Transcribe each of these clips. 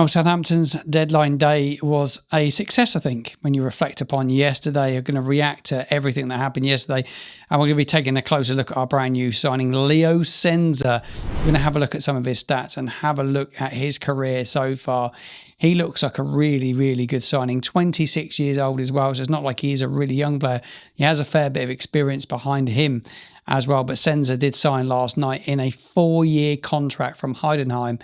Well, Southampton's deadline day was a success, I think, when you reflect upon yesterday. You're going to react to everything that happened yesterday, and we're going to be taking a closer look at our brand new signing, Leo Scienza. We're going to have a look at some of his stats and have a look at his career so far. He looks like a really, really good signing. 26 years old as well, so it's not like he's a really young player. He has a fair bit of experience behind him as well, but Scienza did sign last night in a 4-year contract from Heidenheim.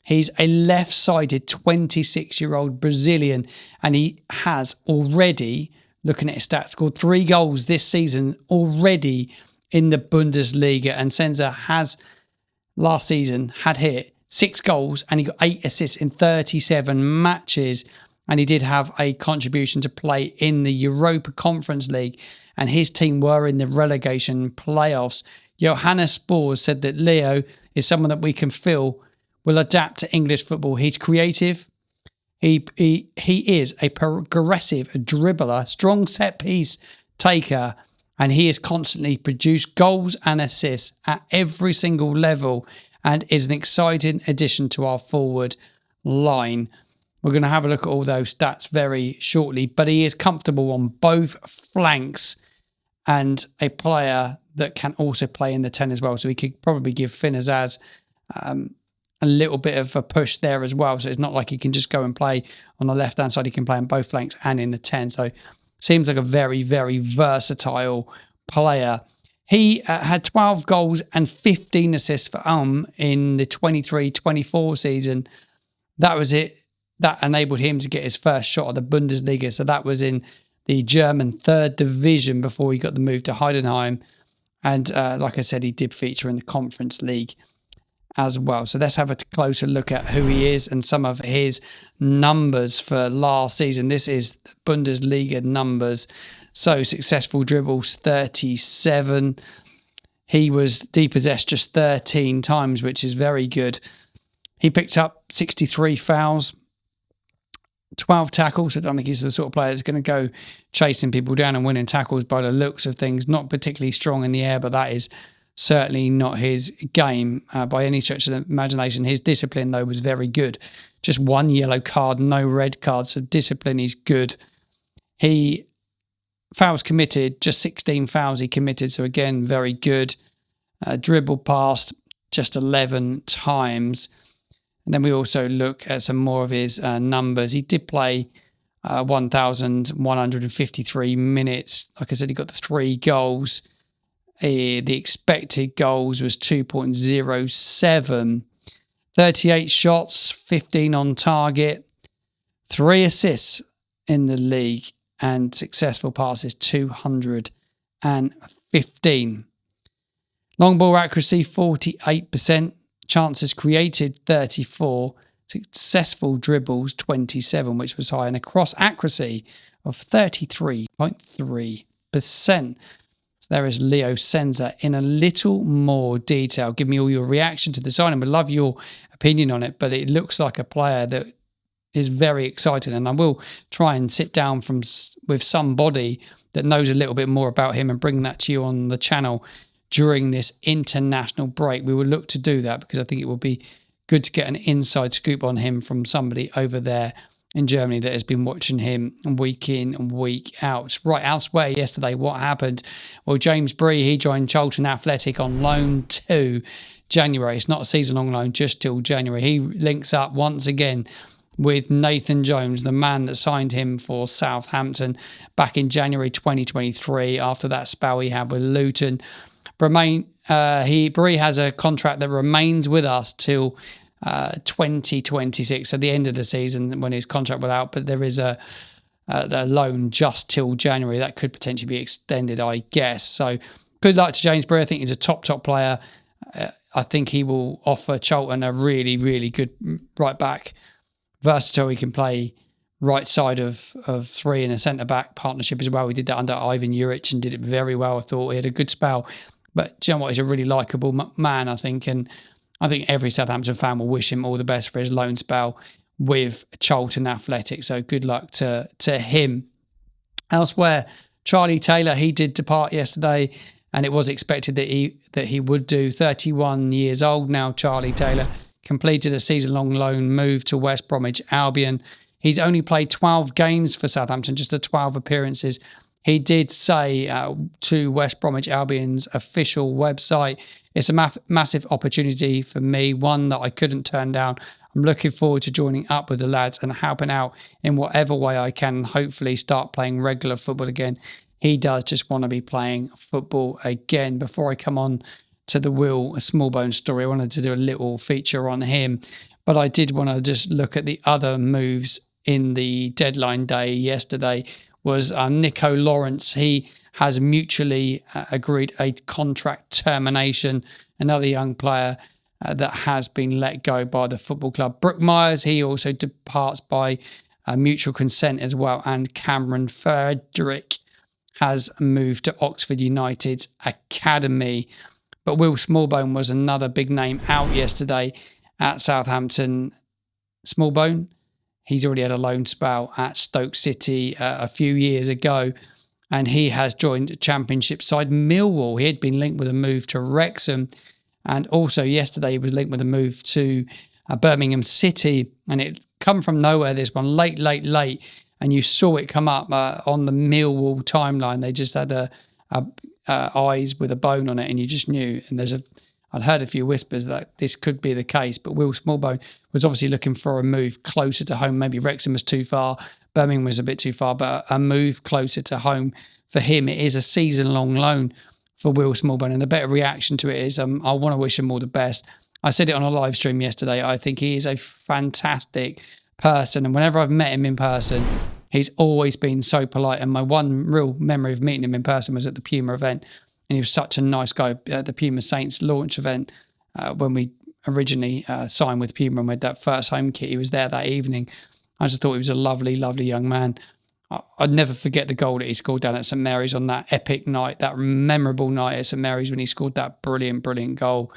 He's a left-sided 26-year-old Brazilian, and he has already, looking at his stats, scored 3 goals this season already in the Bundesliga. And Scienza has, last season, had hit 6 goals and he got 8 assists in 37 matches. And he did have a contribution to play in the Europa Conference League, and his team were in the relegation playoffs. Johannes Spors said that Leo is someone that we can feel will adapt to English football. He's creative. He is a progressive dribbler, strong set piece taker, and he has constantly produced goals and assists at every single level and is an exciting addition to our forward line. We're going to have a look at all those stats very shortly, but he is comfortable on both flanks and a player that can also play in the 10 as well. So he could probably give Finn Azaz a little bit of a push there as well. So it's not like he can just go and play on the left-hand side. He can play on both flanks and in the 10. So seems like a very, very versatile player. He had 12 goals and 15 assists for Ulm in the 23-24 season. That was it. That enabled him to get his first shot at the Bundesliga. So that was in the German 3rd division before he got the move to Heidenheim. And like I said, he did feature in the Conference League as well. So let's have a closer look at who he is and some of his numbers for last season. This is the Bundesliga numbers. So successful dribbles, 37. He was depossessed just 13 times, which is very good. He picked up 63 fouls, 12 tackles. I don't think he's the sort of player that's going to go chasing people down and winning tackles by the looks of things. Not particularly strong in the air, but that is certainly not his game by any stretch of the imagination. His discipline, though, was very good. Just 1 yellow card, no red card. So discipline is good. He fouls committed, just 16 fouls he committed. So again, very good. Dribble past just 11 times. And then we also look at some more of his numbers. He did play 1,153 minutes. Like I said, he got the 3 goals. The expected goals was 2.07. 38 shots, 15 on target, 3 assists in the league, and successful passes 215. Long ball accuracy 48%, chances created 34, successful dribbles 27, which was high, and a cross accuracy of 33.3%. There is Leo Scienza in a little more detail. Give me all your reaction to the signing. We'd love your opinion on it, but it looks like a player that is very exciting, and I will try and sit down with somebody that knows a little bit more about him and bring that to you on the channel during this international break. We will look to do that because I think it will be good to get an inside scoop on him from somebody over there in Germany that has been watching him week in and week out. Right, elsewhere yesterday, what happened? Well, James Bree, he joined Charlton Athletic on loan to January. It's not a season-long loan, just till January. He links up once again with Nathan Jones, the man that signed him for Southampton back in January 2023 after that spell he had with Luton. Bree has a contract that remains with us till 2026, so the end of the season when his contract will out, but there is a loan just till January that could potentially be extended, I guess. So good luck to James Bree. I think he's a top player. I think he will offer Charlton a really, really good right back. Versatile, he can play right side of 3 in a centre-back partnership as well. We did that under Ivan Juric and did it very well. I thought he had a good spell. But do you know what? He's a really likeable man, I think. And I think every Southampton fan will wish him all the best for his loan spell with Charlton Athletic. So good luck to him. Elsewhere, Charlie Taylor, he did depart yesterday, and it was expected that he would do. 31 years old now, Charlie Taylor. completed a season-long loan move to West Bromwich Albion. He's only played 12 games for Southampton, just the 12 appearances. He did say to West Bromwich Albion's official website, it's a massive opportunity for me, one that I couldn't turn down. I'm looking forward to joining up with the lads and helping out in whatever way I can and hopefully start playing regular football again. He does just want to be playing football again. Before I come on to the Will Smallbone story, I wanted to do a little feature on him, but I did want to just look at the other moves in the deadline day yesterday. Was Nico Lawrence. He has mutually agreed a contract termination. Another young player that has been let go by the football club. Brooke Myers, he also departs by mutual consent as well. And Cameron Frederick has moved to Oxford United's academy. But Will Smallbone was another big name out yesterday at Southampton. Smallbone, he's already had a loan spell at Stoke City a few years ago, and he has joined Championship side Millwall. He had been linked with a move to Wrexham, and also yesterday he was linked with a move to Birmingham City, and it come from nowhere, this one, late, and you saw it come up on the Millwall timeline. They just had a eyes with a bone on it, and you just knew, and I'd heard a few whispers that this could be the case, but Will Smallbone was obviously looking for a move closer to home. Maybe Wrexham was too far, Birmingham was a bit too far, but a move closer to home for him. It is a season-long loan for Will Smallbone, and the better reaction to it is I want to wish him all the best. I said it on a live stream yesterday. I think he is a fantastic person, and whenever I've met him in person, he's always been so polite, and my one real memory of meeting him in person was at the Puma event. And he was such a nice guy at the Puma Saints launch event when we originally signed with Puma and with that first home kit. He was there that evening. I just thought he was a lovely, lovely young man. I'd never forget the goal that he scored down at St Mary's on that epic night, that memorable night at St Mary's when he scored that brilliant, brilliant goal.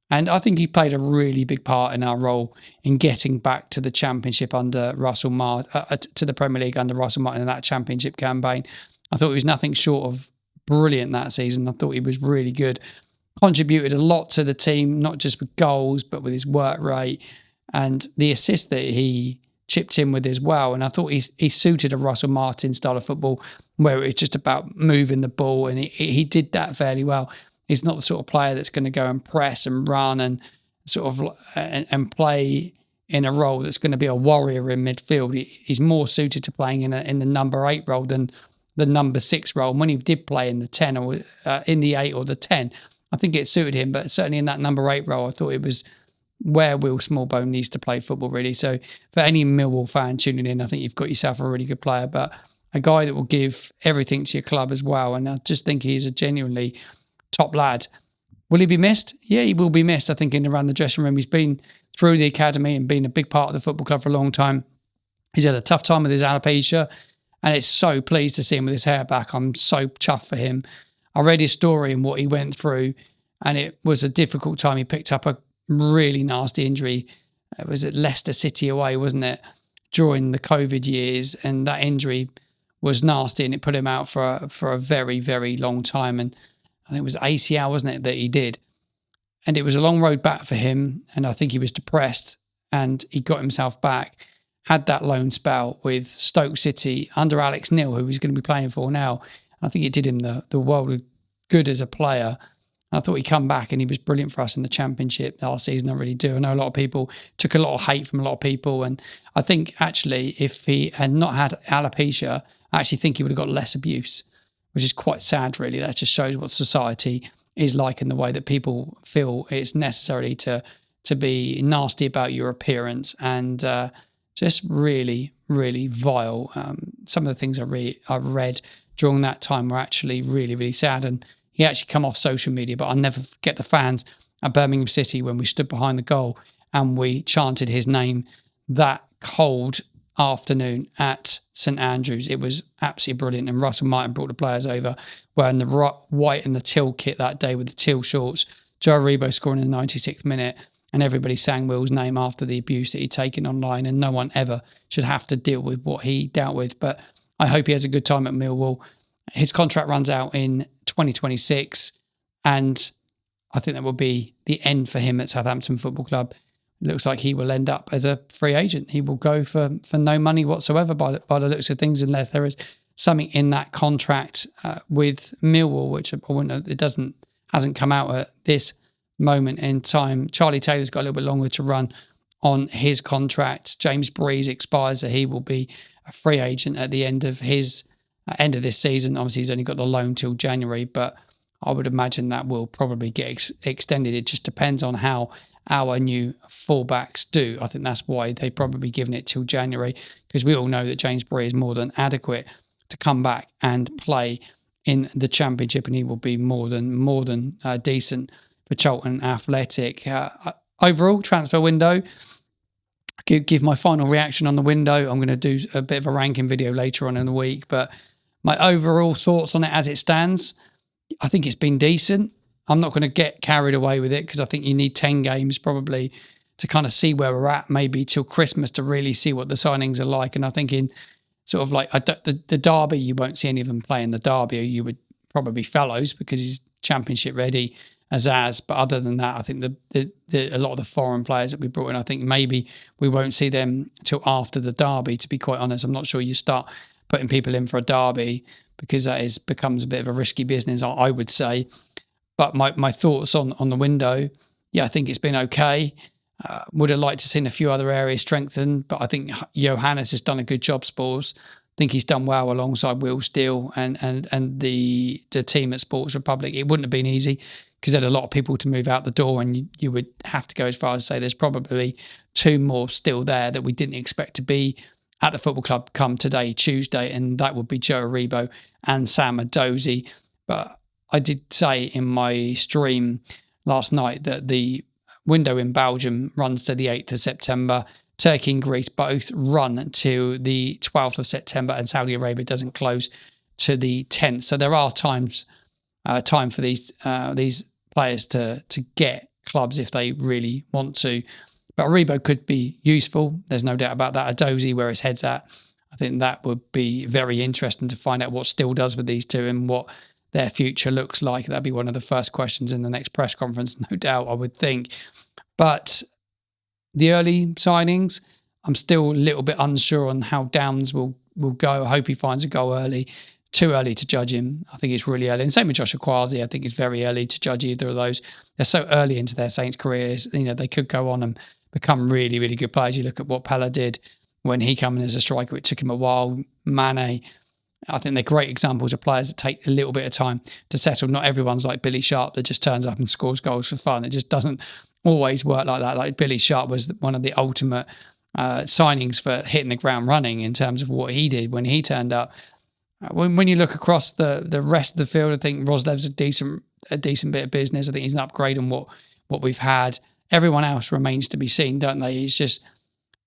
And I think he played a really big part in our role in getting back to the Championship under Russell Martin, to the Premier League under Russell Martin in that Championship campaign. I thought he was nothing short of brilliant that season. I thought he was really good. Contributed a lot to the team, not just with goals, but with his work rate and the assist that he chipped in with as well. And I thought he suited a Russell Martin style of football where it's just about moving the ball, and he did that fairly well. He's not the sort of player that's going to go and press and run and sort of and play in a role that's going to be a warrior in midfield. He's more suited to playing in the number 8 role than the number 6 role. And when he did play in the 10 or in the 8 or the 10, I think it suited him. But certainly in that number 8 role, I thought it was where Will Smallbone needs to play football, really. So for any Millwall fan tuning in, I think you've got yourself a really good player, but a guy that will give everything to your club as well. And I just think he's a genuinely top lad. Will he be missed? Yeah, he will be missed, I think, in and around the dressing room. He's been through the academy and been a big part of the football club for a long time. He's had a tough time with his alopecia, and it's so pleased to see him with his hair back. I'm so chuffed for him. I read his story and what he went through, and it was a difficult time. He picked up a really nasty injury. It was at Leicester City away, wasn't it, during the COVID years, and that injury was nasty, and it put him out for a very, very long time. And I think it was ACL, wasn't it, that he did. And it was a long road back for him, and I think he was depressed, and he got himself back. Had that loan spell with Stoke City under Alex Neil, who he's going to be playing for now. I think it did him the world of good as a player. I thought he'd come back, and he was brilliant for us in the Championship last season. I really do. I know a lot of people took a lot of hate from a lot of people, and I think actually if he had not had alopecia, I actually think he would have got less abuse, which is quite sad, really. That just shows what society is like in the way that people feel it's necessary to be nasty about your appearance and just really, really vile. Some of the things I read during that time were actually really, really sad. And he actually come off social media, but I'll never forget the fans at Birmingham City when we stood behind the goal and we chanted his name that cold afternoon at St Andrews. It was absolutely brilliant. And Russell Martin brought the players over wearing the white and the teal kit that day with the teal shorts. Joe Aribo scoring in the 96th minute. And everybody sang Will's name after the abuse that he'd taken online, and no one ever should have to deal with what he dealt with. But I hope he has a good time at Millwall. His contract runs out in 2026, and I think that will be the end for him at Southampton Football Club. looks like he will end up as a free agent. He will go for no money whatsoever by the looks of things, unless there is something in that contract with Millwall, which hasn't come out at this moment in time. Charlie Taylor's got a little bit longer to run on his contract. James Bree's expires, so he will be a free agent at the end of this season. Obviously, he's only got the loan till January, but I would imagine that will probably get extended. It just depends on how our new fullbacks do. I think that's why they've probably given it till January, because we all know that James Bree is more than adequate to come back and play in the Championship, and he will be more than decent for Charlton Athletic. Overall, transfer window, give my final reaction on the window. I'm going to do a bit of a ranking video later on in the week, but my overall thoughts on it as it stands, I think it's been decent. I'm not going to get carried away with it, because I think you need 10 games probably to kind of see where we're at, maybe till Christmas, to really see what the signings are like. And I think in sort of like the derby, you won't see any of them playing the derby. You would probably Fellows, because he's Championship ready, Azaz. But other than that, I think a lot of the foreign players that we brought in, I think maybe we won't see them till after the derby, to be quite honest. I'm not sure you start putting people in for a derby, because that becomes a bit of a risky business, I would say. But my thoughts on the window, I think it's been okay. Would have liked to seen a few other areas strengthened, but I think Johannes has done a good job, Spurs. I think he's done well alongside Will Steele and the team at Sports Republic. It wouldn't have been easy, because there had a lot of people to move out the door, and you would have to go as far as say there's probably 2 more still there that we didn't expect to be at the football club come today, Tuesday, and that would be Joe Aribo and Sam Adozie. But I did say in my stream last night that the window in Belgium runs to the 8th of September. Turkey and Greece both run to the 12th of September, and Saudi Arabia doesn't close to the 10th. So there are time for these players to get clubs if they really want to. But Aribo could be useful. There's no doubt about that. Adozie, where his head's at, I think that would be very interesting to find out what Steele does with these two and what their future looks like. That'd be one of the first questions in the next press conference, no doubt, I would think. But the early signings, I'm still a little bit unsure on how Downs will go. I hope he finds a goal early. Too early to judge him. I think it's really early. And same with Joshua Kwasi. I think it's very early to judge either of those. They're so early into their Saints careers. They could go on and become really, really good players. You look at what Pella did when he came in as a striker. It took him a while. Mane, I think they're great examples of players that take a little bit of time to settle. Not everyone's like Billy Sharp that just turns up and scores goals for fun. It just doesn't always work like that. Like Billy Sharp was one of the ultimate signings for hitting the ground running in terms of what he did when he turned up. When you look across the rest of the field, I think Roslev's a decent bit of business. I think he's an upgrade on what we've had. Everyone else remains to be seen, don't they? It's just,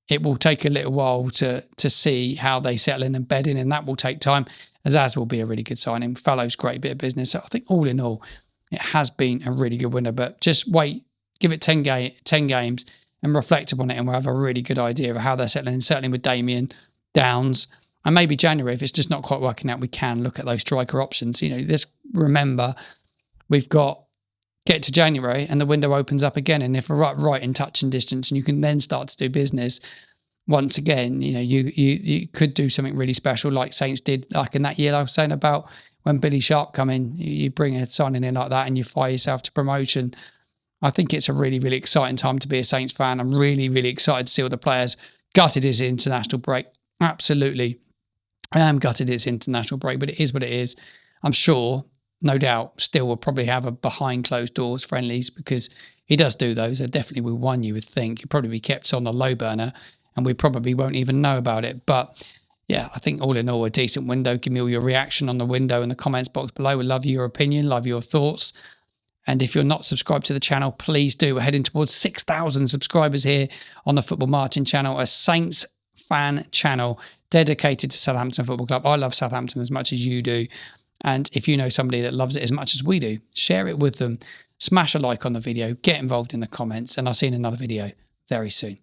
it will take a little while to see how they settle in and bed in, and that will take time. Azaz will be a really good signing. Fallow's great bit of business. So I think all in all, it has been a really good winner. But just wait, give it 10 games and reflect upon it, and we'll have a really good idea of how they're settling. Certainly with Damien, Downs, and maybe January, if it's just not quite working out, we can look at those striker options. Just remember, we've got get to January and the window opens up again. And if we're right in touch and distance, and you can then start to do business once again, you could do something really special like Saints did, like in that year I was saying about when Billy Sharp come in. You bring a signing in like that and you fire yourself to promotion. I think it's a really, really exciting time to be a Saints fan. I'm really, really excited to see all the players. Gutted is the international break. Absolutely. I am gutted it's international break, but it is what it is. I'm sure, no doubt, still will probably have a behind closed doors friendlies, because he does do those. There definitely will one, you would think. He'd probably be kept on the low burner and we probably won't even know about it. But yeah, I think all in all, a decent window. Give me all your reaction on the window in the comments box below. We'd love your opinion, love your thoughts. And if you're not subscribed to the channel, please do. We're heading towards 6,000 subscribers here on the Football Martin channel, a Saints fan channel dedicated to Southampton Football Club. I love Southampton as much as you do. And if you know somebody that loves it as much as we do, share it with them. Smash a like on the video, get involved in the comments, and I'll see you in another video very soon.